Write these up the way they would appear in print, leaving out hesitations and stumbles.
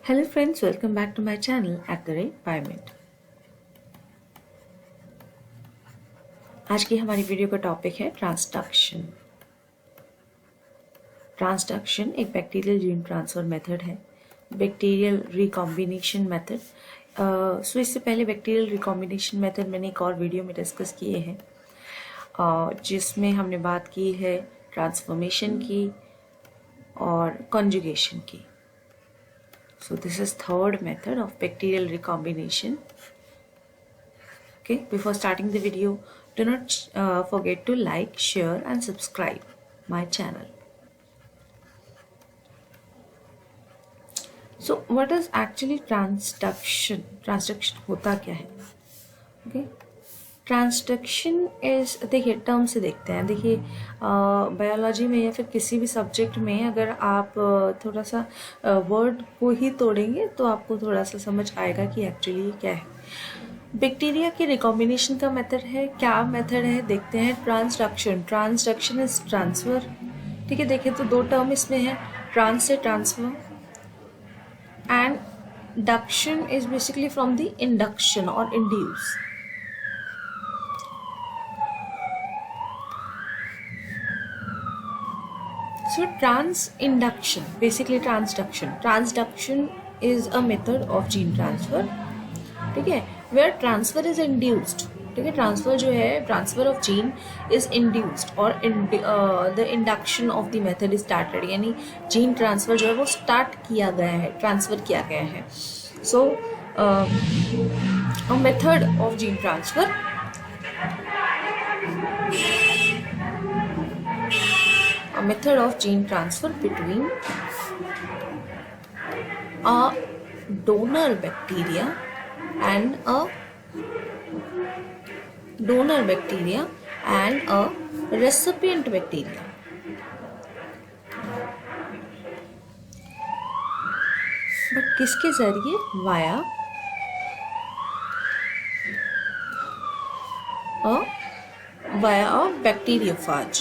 Hello friends, welcome back to my channel @BioMint। आज की हमारी वीडियो का टॉपिक है ट्रांसडक्शन। ट्रांसडक्शन एक बैक्टीरियल जीन ट्रांसफर मेथड है, बैक्टीरियल रिकॉम्बिनेशन मेथड। सो इससे पहले बैक्टीरियल रिकॉम्बिनेशन मेथड मैंने एक और वीडियो में डिस्कस किए हैं, जिसमें हमने बात की है ट्रांसफॉर्मेशन की और कॉन्जुगेशन की। So this is third method of bacterial recombination. Okay, before starting the video, do not forget to like, share and subscribe my channel. So what is actually transduction? Transduction होता क्या है? Okay, transduction is, देखिए term से देखते हैं। देखिए biology में या फिर किसी भी सब्जेक्ट में अगर आप थोड़ा सा वर्ड को ही तोड़ेंगे तो आपको थोड़ा सा समझ आएगा कि एक्चुअली क्या है। बैक्टीरिया के रिकॉम्बिनेशन का मेथड है। क्या मेथड है देखते हैं। Transduction, transduction is transfer. ठीक है, देखिए तो दो टर्म इसमें है, ट्रांस से transfer and duction is basically from the induction और induce. So transinduction, basically transduction. Transduction is a method of gene transfer. ठीक है, where transfer is induced. ठीक है, ट्रांसफर जो है, transfer of gene is induced और the induction of the method is started, यानी gene transfer जो है वो स्टार्ट किया गया है, ट्रांसफर किया गया है। So a method of gene transfer a method of gene transfer between a donor bacteria and a recipient bacteria. But किसके जरिए? via a bacteriophage,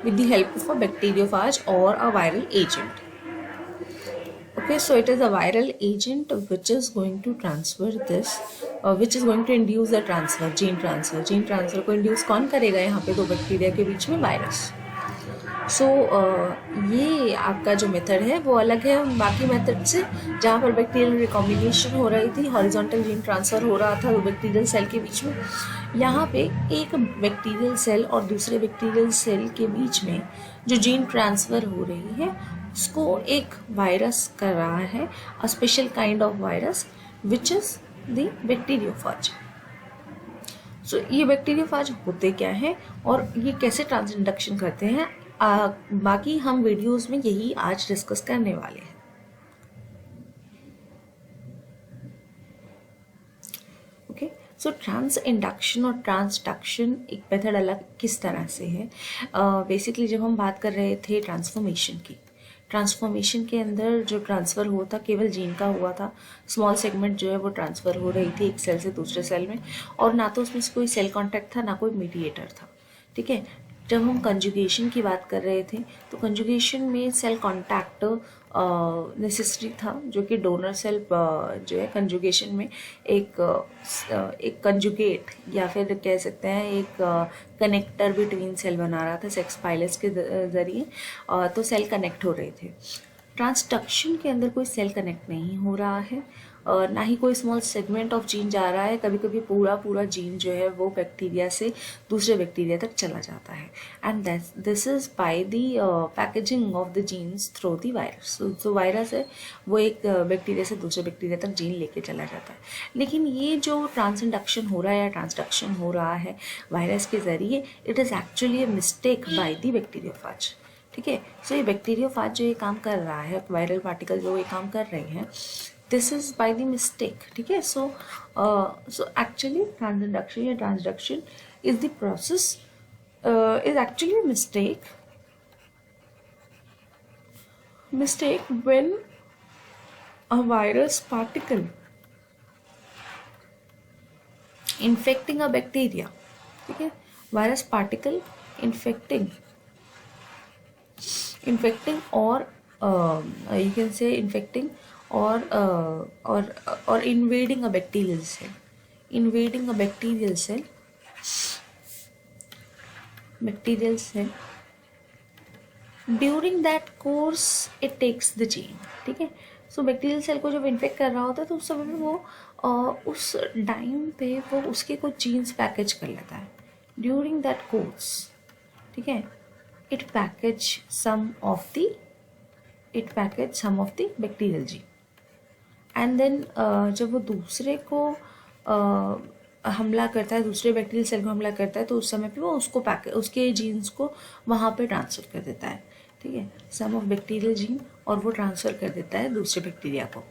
with the help of a bacteriophage or a viral agent. Okay, so it is a viral agent which is going to transfer this, which is going to induce the transfer, gene transfer. Gene transfer को induce कौन करेगा? यहाँ पे दो bacteria के बीच में virus. सो ये आपका जो मेथड है वो अलग है बाकी मेथड से, जहाँ पर बैक्टीरियल रिकॉम्बिनेशन हो रही थी, हॉरिजॉन्टल जीन ट्रांसफर हो रहा था दो बैक्टीरियल सेल के बीच में। यहाँ पे एक बैक्टीरियल सेल और दूसरे बैक्टीरियल सेल के बीच में जो जीन ट्रांसफर हो रही है उसको एक वायरस कर रहा है, a special kind of virus which is the bacteriophage. So ये बैक्टीरियोफाज होते क्या है और ये कैसे ट्रांसइंडक्शन करते हैं, बाकी हम वीडियोस में यही आज डिस्कस करने वाले हैं। ओके, सो ट्रांसइंडक्शन और ट्रांसडक्शन एक मेथड अलग किस तरह से है। बेसिकली जब हम बात कर रहे थे ट्रांसफॉर्मेशन की, ट्रांसफॉर्मेशन के अंदर जो ट्रांसफ़र हुआ था केवल जीन का हुआ था। स्मॉल सेगमेंट जो है वो ट्रांसफ़र हो रही थी एक सेल से दूसरे सेल में, और ना तो उसमें कोई सेल कांटेक्ट था ना कोई मीडिएटर था। ठीक है, जब हम कंजुगेशन की बात कर रहे थे तो कंजुगेशन में सेल कांटेक्ट नेसेसरी था, जो कि डोनर सेल जो है कंजुगेशन में एक कंजुगेट या फिर कह सकते हैं एक कनेक्टर बिटवीन सेल बना रहा था सेक्स पाइलस के ज़रिए, तो सेल कनेक्ट हो रहे थे। ट्रांसडक्शन के अंदर कोई सेल कनेक्ट नहीं हो रहा है, ना ही कोई स्मॉल सेगमेंट ऑफ जीन जा रहा है। कभी कभी पूरा जीन जो है वो बैक्टीरिया से दूसरे बैक्टीरिया तक चला जाता है, and this is by the packaging of the genes through the virus. जो वायरस है वो एक बैक्टीरिया से दूसरे बैक्टीरिया तक जीन लेके चला जाता है। लेकिन ये जो ट्रांसइंडक्शन हो रहा है या ट्रांसडक्शन हो रहा है वायरस के ज़रिए, it is actually a mistake by the bacteriophage. ठीक है, सो ये बैक्टीरियोफाज जो ये काम कर रहा है, वायरल पार्टिकल जो ये काम कर रहे हैं, this is by the mistake. ठीक है, सो एक्चुअली ट्रांसइंडक्शन या transduction is the process, is actually mistake when a virus particle infecting a bacteria, ठीक है, virus particle infecting or you can say infecting और invading a bacterial cell. Invading a bacterial cell. During that course it takes the gene. ठीक है. सो bacterial cell को जब infect कर रहा होता है तो उस समय में वो उस टाइम पे वो उसके कुछ जीन्स पैकेज कर लेता है ड्यूरिंग दैट कोर्स. ठीक है. It package some of the bacterial gene and then जब वो दूसरे को हमला करता है, दूसरे बैक्टीरियल सेल को हमला करता है, तो उस समय पे वो उसके जीन्स को वहाँ पे ट्रांसफ़र कर देता है. ठीक है. सम ऑफ बैक्टीरियल जीन, और वो ट्रांसफ़र कर देता है दूसरे बैक्टीरिया को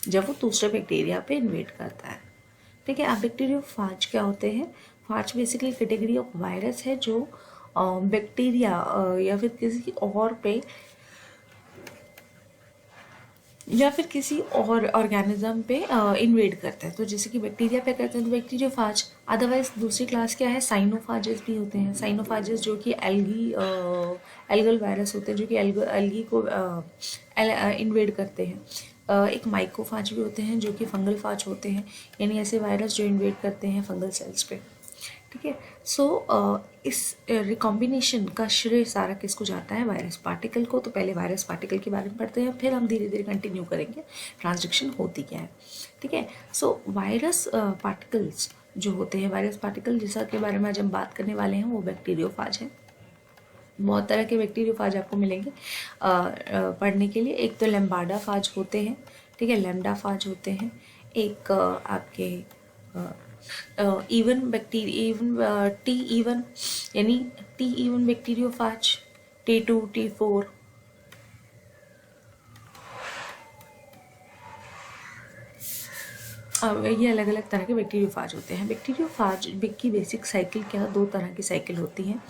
जब वो दूसरे बैक्टीरिया पे इन्वेड करता है. ठीक है. अब बैक्टीरियोफाज क्या होते हैं? फाज बेसिकली कैटेगरी ऑफ वायरस है जो बैक्टीरिया या फिर किसी और ऑर्गेनिज्म पे इन्वेड करता है. तो जैसे कि बैक्टीरिया पे करते हैं तो बैक्टीरियोफाज. अदरवाइज दूसरी क्लास क्या है? साइनोफाजेस भी होते हैं. साइनोफाजेस जो कि एल्गल वायरस होते हैं जो कि एल्गी को इन्वेड करते हैं. एक माइकोफाज भी होते हैं जो कि फंगल फाज होते हैं, यानी ऐसे वायरस जो इन्वेड करते हैं फंगल सेल्स पे. ठीक है. सो इस रिकॉम्बिनेशन का श्रेय सारा किसको जाता है? वायरस पार्टिकल को. तो पहले वायरस पार्टिकल के बारे में पढ़ते हैं, फिर हम धीरे धीरे कंटिन्यू करेंगे ट्रांसक्रिप्शन होती क्या है. ठीक है. सो वायरस पार्टिकल्स जो होते हैं, वायरस पार्टिकल जैसा के बारे में आज हम बात करने वाले हैं वो बैक्टीरियोफाज है. बहुत तरह के बैक्टीरियोफाज आपको मिलेंगे पढ़ने के लिए. एक तो लैम्बाडा फाज होते हैं. ठीक है. लैम्डा फाज होते हैं. एक आपके इवन टी इवन यानी T even bacteriophage, T2, T4. ये अलग अलग तरह के बैक्टीरियोफाज होते हैं. बैक्टीरियोफाज की बेसिक साइकिल क्या? 2 तरह की साइकिल होती हैं.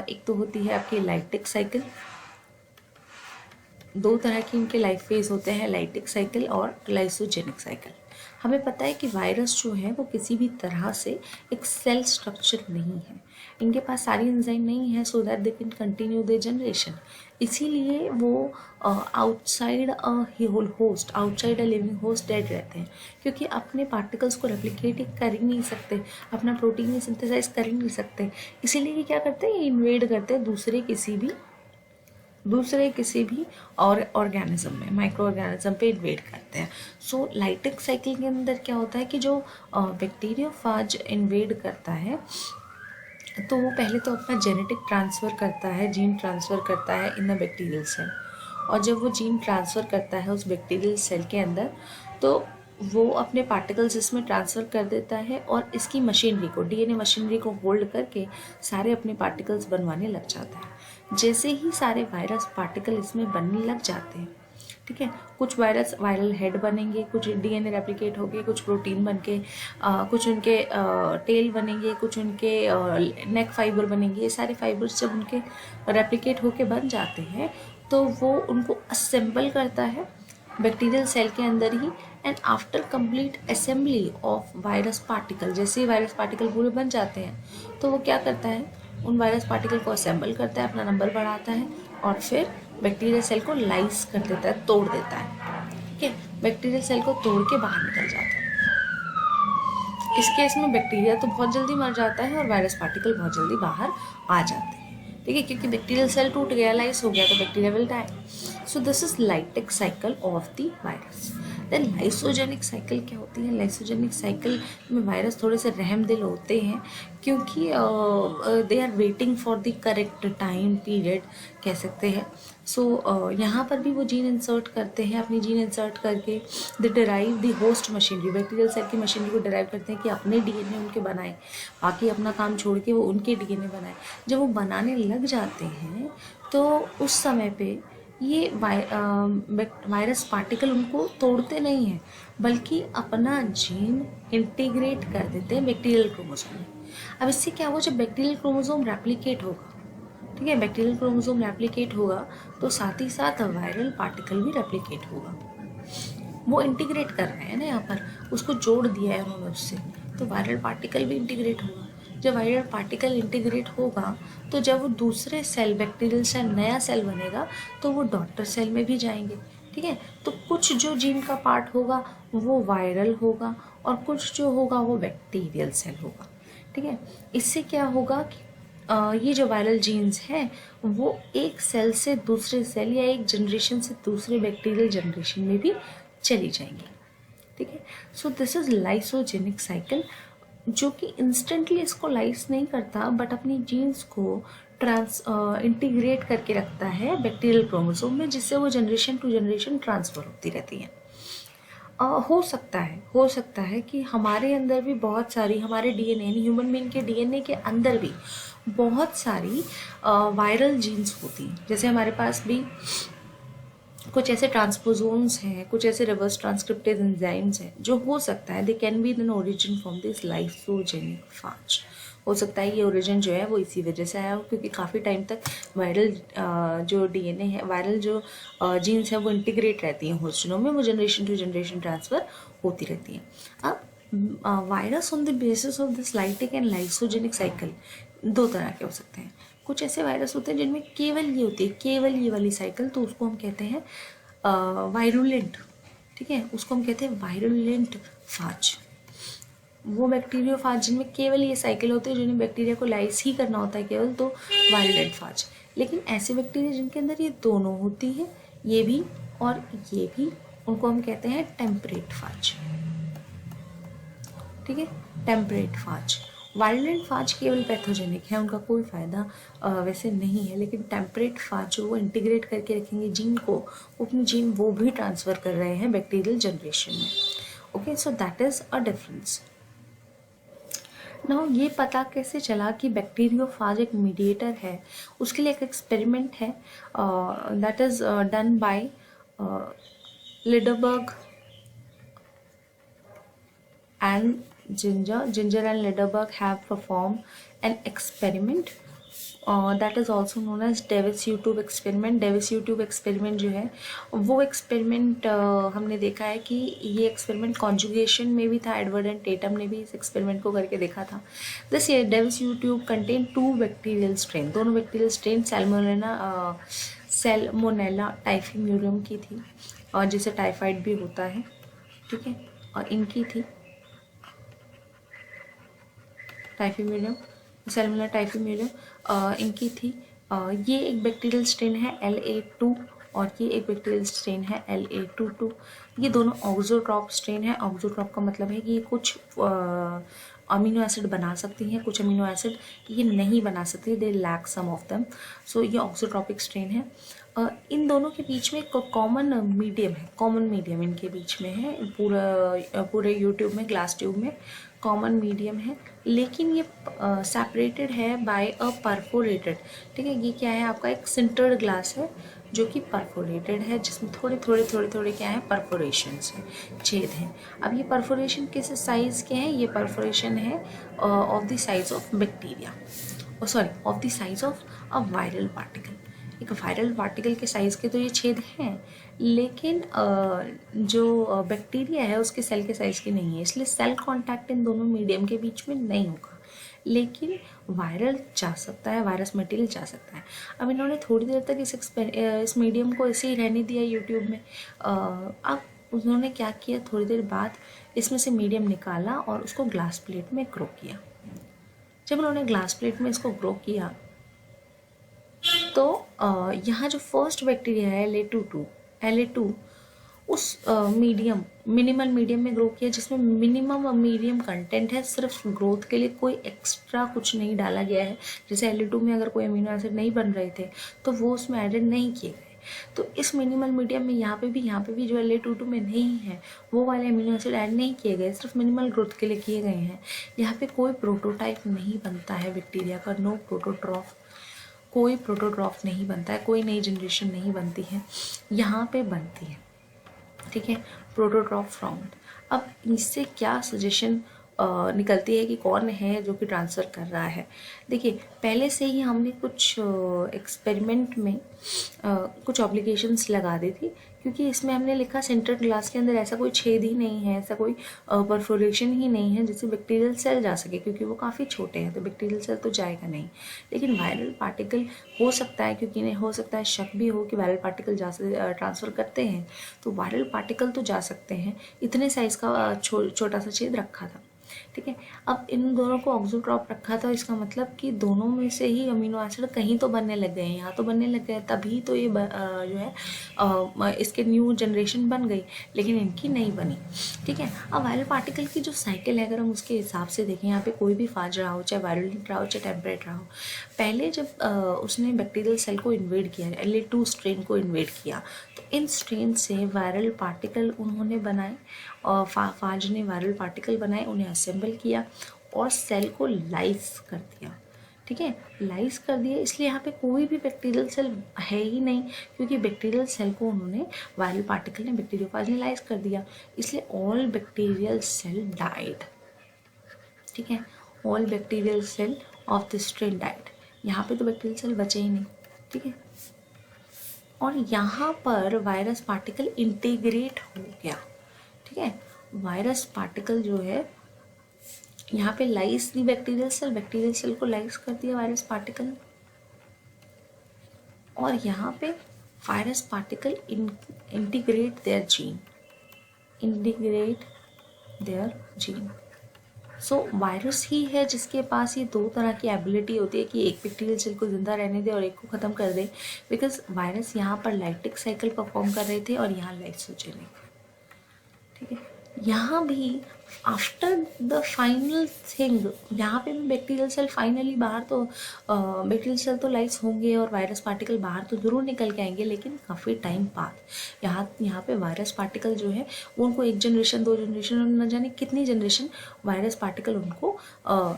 एक तो होती है आपकी लाइटिक साइकिल. 2 तरह की इनके लाइफ फेज होते हैं, लाइटिक साइकिल और लाइसोजेनिक साइकिल. हमें पता है कि वायरस जो है वो किसी भी तरह से एक सेल स्ट्रक्चर नहीं है. इनके पास सारी एंजाइम नहीं है so that they can continue their generation. इसीलिए वो outside a host, outside a living host dead रहते हैं, क्योंकि अपने पार्टिकल्स को रेप्लिकेट कर ही नहीं सकते, अपना प्रोटीन ही सिंथेसाइज कर ही नहीं सकते. इसीलिए ये क्या करते हैं? इन्वेड करते हैं दूसरे किसी भी और ऑर्गेनिज्म में, माइक्रो ऑर्गेनिज्म पे इन्वेड करते हैं. सो लाइटिक साइकिल के अंदर क्या होता है कि जो बैक्टीरियोफाज इन्वेड करता है तो वो पहले तो अपना जेनेटिक ट्रांसफ़र करता है, जीन ट्रांसफ़र करता है इन द बैक्टीरियल सेल. और जब वो जीन ट्रांसफ़र करता है उस बैक्टीरियल सेल के अंदर तो वो अपने पार्टिकल्स इसमें ट्रांसफ़र कर देता है और इसकी मशीनरी को, डीएनए मशीनरी को होल्ड करके सारे अपने पार्टिकल्स बनवाने लग जाता है. जैसे ही सारे वायरस पार्टिकल इसमें बनने लग जाते हैं, ठीक है, कुछ वायरल हेड बनेंगे, कुछ डीएनए रेप्लिकेट होके, कुछ प्रोटीन बन के, कुछ उनके टेल बनेंगे, कुछ उनके नेक फाइबर बनेंगे. ये सारे फाइबर्स जब उनके रेप्लिकेट होके बन जाते हैं तो वो उनको असेंबल करता है बैक्टीरियल सेल के अंदर ही. And after complete assembly of virus particle, जैसे ही वायरस पार्टिकल पूरे बन जाते हैं तो वो क्या करता है? उन वायरस पार्टिकल को असेंबल करता है, अपना नंबर बढ़ाता है और फिर बैक्टीरियल सेल को लाइस कर देता है, तोड़ देता है. ठीक है. बैक्टीरियल सेल को तोड़ के बाहर निकल जाता है. इस केस में बैक्टीरिया तो बहुत जल्दी मर जाता है और वायरस पार्टिकल बहुत जल्दी बाहर आ जाते हैं. ठीक है, क्योंकि बैक्टीरियल सेल टूट गया, लाइस हो गया, तो bacteria will die. So this is lytic cycle of the virus. Then lysogenic cycle क्या होती है? लाइसोजेनिक साइकिल में वायरस थोड़े से रहमदिल होते हैं क्योंकि they are waiting for the correct time period कह सकते हैं. सो यहाँ पर भी वो जीन इंसर्ट करते हैं, अपनी जीन इंसर्ट करके they derive the host machinery, bacterial cell की मशीनरी को डिराइव करते हैं कि अपने डीएनए उनके बनाए, बाकी अपना काम छोड़ के वो उनके डीएनए बनाए. जब वो बनाने लग जाते हैं तो उस समय पे ये वायरस पार्टिकल उनको तोड़ते नहीं हैं बल्कि अपना जीन इंटीग्रेट कर देते हैं बैक्टीरियल क्रोमोसोम में. अब इससे क्या हुआ? जब बैक्टीरियल क्रोमोसोम रेप्लिकेट होगा, ठीक है, बैक्टीरियल क्रोमोसोम रेप्लिकेट होगा तो साथ ही साथ वायरल पार्टिकल भी रेप्लिकेट होगा. वो इंटीग्रेट कर रहे हैं ना, यहाँ पर उसको जोड़ दिया है उन्होंने उससे, तो वायरल पार्टिकल भी इंटीग्रेट होगा. जब वायरल पार्टिकल इंटीग्रेट होगा तो जब वो दूसरे सेल, बैक्टीरियल सेल, नया सेल बनेगा तो वो डॉटर सेल में भी जाएंगे. ठीक ठीक है। तो कुछ जो जीन का पार्ट होगा वो वायरल होगा और कुछ जो होगा वो बैक्टीरियल सेल होगा, ठीक है। इससे क्या होगा कि ये जो वायरल जीन्स हैं वो एक सेल से दूसरे सेल या एक जनरेशन से दूसरे बैक्टीरियल जनरेशन में भी चली जाएंगी, ठीक है। सो दिस इज लाइसोजेनिक साइकिल, जो कि इंस्टेंटली इसको लाइस नहीं करता बट अपनी जीन्स को इंटीग्रेट करके रखता है बैक्टीरियल क्रोमोसोम में, जिससे वो जनरेशन टू जनरेशन ट्रांसफर होती रहती है। हो सकता है कि हमारे अंदर भी बहुत सारी, हमारे डीएनए ह्यूमन बीइंग के डीएनए के अंदर भी बहुत सारी वायरल जीन्स होती हैं। जैसे हमारे पास भी कुछ ऐसे ट्रांसपोजोन्स हैं, कुछ ऐसे रिवर्स ट्रांसक्रिप्टेज एंजाइम्स हैं जो हो सकता है they can be in origin from this lysogenic phage. हो सकता है ये ओरिजिन जो है वो इसी वजह से आया हो, क्योंकि काफ़ी टाइम तक वायरल जो डीएनए है, वायरल जो जीन्स है वो इंटीग्रेट रहती हैं होस्ट जीनोम में, वो जनरेशन टू जनरेशन ट्रांसफ़र होती रहती हैं। अब virus on the basis of this lytic and lysogenic cycle दो तरह के हो सकते हैं। कुछ ऐसे वायरस होते हैं जिनमें केवल ये होती है, केवल ये वाली साइकिल, तो उसको हम कहते हैं वायरुलेंट, ठीक है, उसको हम कहते हैं वायरुलेंट फाज। वो बैक्टीरियोफाज जिनमें केवल ये साइकिल होती है, जिन्हें बैक्टीरिया को लाइस ही करना होता है केवल, तो वायरुलेंट फाज। लेकिन ऐसे बैक्टीरिया जिनके अंदर ये दोनों होती हैं, ये भी और ये भी, उनको हम कहते हैं टेम्परेट फाज, ठीक है, टेम्परेट फाज। वायरुलेंट फाज केवल पैथोजेनिक है, उनका कोई फ़ायदा वैसे नहीं है, लेकिन टेम्परेट फाज जो वो इंटीग्रेट करके रखेंगे जीन को, अपनी जीन वो भी ट्रांसफ़र कर रहे हैं बैक्टीरियल जनरेशन में। Okay, so that is a difference. Now ये पता कैसे चला कि बैक्टीरियोफाज एक मीडिएटर है? उसके लिए एक एक्सपेरिमेंट है that is done by Lederberg and Ginger and Lederberg have performed an experiment that is also known as Davis-YouTube experiment. Davis-YouTube experiment जो है वो एक्सपेरिमेंट हमने देखा है कि ये एक्सपेरिमेंट कॉन्जुगेशन में भी था। एडवर्ड एंड टेटम ने भी इस एक्सपेरिमेंट को करके देखा था। This Davis-YouTube contain 2 bacterial strain, दोनों बैक्टीरियल स्ट्रेन सैल्मोनेला टाइफीम्यूरियम की थी, और जिसे टाइफाइड भी होता है, ठीक है, और इनकी थी टाइफीम्यूरियम, सैल्मोनेला टाइफीम्यूरियम इनकी थी। ये एक बैक्टीरियल स्ट्रेन है LA2 और ये एक बैक्टीरियल स्ट्रेन है LA22। ये दोनों ऑक्सोट्रॉप स्ट्रेन है। ऑक्सोट्रॉप का मतलब है कि ये कुछ अमीनो एसिड बना सकती हैं, कुछ अमीनो एसिड ये नहीं बना सकती, they lack some of them. So ये ऑक्सोट्रॉपिक स्ट्रेन है। इन दोनों के बीच में एक कॉमन मीडियम है, कॉमन मीडियम इनके बीच में है, पूरे यूट्यूब में, ग्लास ट्यूब में कॉमन मीडियम है, लेकिन ये सेपरेटेड है बाय अ परफोरेटेड, ठीक है। ये क्या है, आपका एक सिंटर्ड ग्लास है जो कि परफोरेटेड है, जिसमें थोड़े क्या है, परफोरेशंस हैं, छेद हैं। अब ये परफोरेशन किस साइज़ के हैं? ये परफोरेशन है of the size of bacteria, of the size of a viral particle. एक वायरल पार्टिकल के साइज़ के तो ये छेद हैं, लेकिन जो बैक्टीरिया है उसके सेल के साइज़ की नहीं है, इसलिए सेल कांटेक्ट इन दोनों मीडियम के बीच में नहीं होगा, लेकिन वायरल जा सकता है, वायरस मटेरियल जा सकता है। अब इन्होंने थोड़ी देर तक इस मीडियम को ऐसे ही रहने दिया यूट्यूब में। अब उन्होंने क्या किया, थोड़ी देर बाद इसमें से मीडियम निकाला और उसको ग्लास प्लेट में ग्रो किया। जब उन्होंने ग्लास प्लेट में इसको ग्रो किया तो यहाँ जो फर्स्ट बैक्टीरिया है LA2 उस मिनिमल मीडियम में ग्रो किया, जिसमें मिनिमम मीडियम कंटेंट है, सिर्फ ग्रोथ के लिए कोई एक्स्ट्रा कुछ नहीं डाला गया है। जैसे LA2 में अगर कोई अमीनो एसिड नहीं बन रहे थे तो वो उसमें एडेड नहीं किए गए, तो इस मिनिमल मीडियम में यहाँ पे भी जो LA22 में नहीं है वो वाले अमीनो एसिड ऐड नहीं किए गए, सिर्फ मिनिमल ग्रोथ के लिए किए गए हैं। यहाँ पे कोई प्रोटोटाइप नहीं बनता है बैक्टीरिया का, नो प्रोटोट्रॉफ, कोई प्रोटोट्रॉफ नहीं बनता है, कोई नई जनरेशन नहीं बनती है, यहाँ पे बनती है, ठीक है, प्रोटोट्रॉफ फाउंड। अब इससे क्या सजेशन निकलती है कि कौन है जो कि ट्रांसफ़र कर रहा है? देखिए, पहले से ही हमने कुछ एक्सपेरिमेंट में कुछ ऑब्लिगेशंस लगा दी थी क्योंकि इसमें हमने लिखा सेंट्रल ग्लास के अंदर ऐसा कोई छेद ही नहीं है, ऐसा कोई परफोरेशन ही नहीं है जिससे बैक्टीरियल सेल जा सके, क्योंकि वो काफ़ी छोटे हैं तो बैक्टीरियल सेल तो जाएगा नहीं। लेकिन वायरल पार्टिकल हो सकता है, क्योंकि इन्हें हो सकता है शक भी हो कि वायरल पार्टिकल जा ट्रांसफ़र करते हैं, तो वायरल पार्टिकल तो जा सकते हैं। इतने साइज़ का छोटा सा छेद रखा था, ठीक है। अब इन दोनों को ऑक्सोट्रॉप रखा था, इसका मतलब कि दोनों में से ही अमीनो एसिड कहीं तो बनने लग गए हैं, यहाँ तो बनने लग गए, तभी तो ये जो है इसके न्यू जनरेशन बन गई, लेकिन इनकी नहीं बनी, ठीक है। अब वायरल पार्टिकल की जो साइकिल है अगर हम उसके हिसाब से देखें, यहाँ पे कोई भी फाज रहा हो, चाहे वायरलेंट रहा हो चाहे टेम्परेट रहा हो, पहले जब उसने बैक्टीरियल सेल को इन्वेड किया, LA2 स्ट्रेन को इन्वेड किया, तो इन स्ट्रेन से वायरल पार्टिकल उन्होंने बनाए और फाज ने वायरल पार्टिकल बनाए, उन्हें असेंबल किया और सेल को लाइस कर दिया, ठीक है। लाइस कर दिया, इसलिए यहाँ पे कोई भी बैक्टीरियल सेल है ही नहीं, क्योंकि बैक्टीरियल सेल को उन्होंने वायरल पार्टिकल ने बैक्टीरियोफाज ने लाइस कर दिया, इसलिए ऑल बैक्टीरियल सेल डाइड, ठीक है। All bacterial cell of the strain died, यहाँ पे तो बैक्टीरियल सेल बचे ही नहीं, ठीक है। और यहाँ पर वायरस पार्टिकल इंटीग्रेट हो गया, ठीक है। वायरस पार्टिकल जो है यहाँ पे लाइस दी बैक्टीरियल सेल को लाइस कर दिया वायरस पार्टिकल, और यहाँ पे virus particle integrate their gene. So virus ही है जिसके पास ये दो तरह की एबिलिटी होती है कि एक बैक्टीरियल सेल को जिंदा रहने दे और एक को ख़त्म कर दे, बिकॉज वायरस यहाँ पर लाइटिक साइकिल परफॉर्म कर रहे थे और यहाँ लाइसोजेनिक, ठीक है। यहाँ भी आफ्टर द फाइनल थिंग, यहाँ पे भी बैक्टीरियल सेल फाइनली बाहर तो बैक्टीरियल सेल तो लाइस होंगे और वायरस पार्टिकल बाहर तो ज़रूर निकल के आएंगे, लेकिन काफ़ी टाइम बाद यहाँ पे वायरस पार्टिकल जो है उनको 1 जनरेशन 2 जनरेशन और न जाने कितनी जनरेशन वायरस पार्टिकल उनको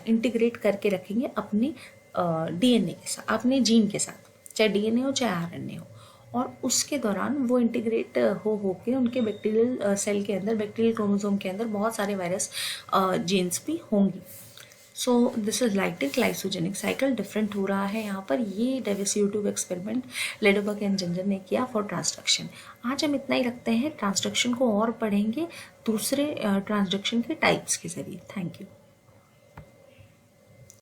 इंटीग्रेट करके रखेंगे अपने DNA के साथ, अपने जीन के साथ, चाहे DNA हो चाहे RNA हो, और उसके दौरान वो इंटीग्रेट हो के उनके बैक्टीरियल सेल के अंदर, बैक्टीरियल क्रोमोसोम के अंदर बहुत सारे वायरस जीन्स भी होंगी। So this is lytic lysogenic cycle different हो रहा है यहाँ पर। ये Davis YouTube experiment Lederberg and Zinder ने किया फॉर ट्रांसडक्शन। आज हम इतना ही रखते हैं, ट्रांसडक्शन को और पढ़ेंगे दूसरे ट्रांसडक्शन के टाइप्स के जरिए। Thank you.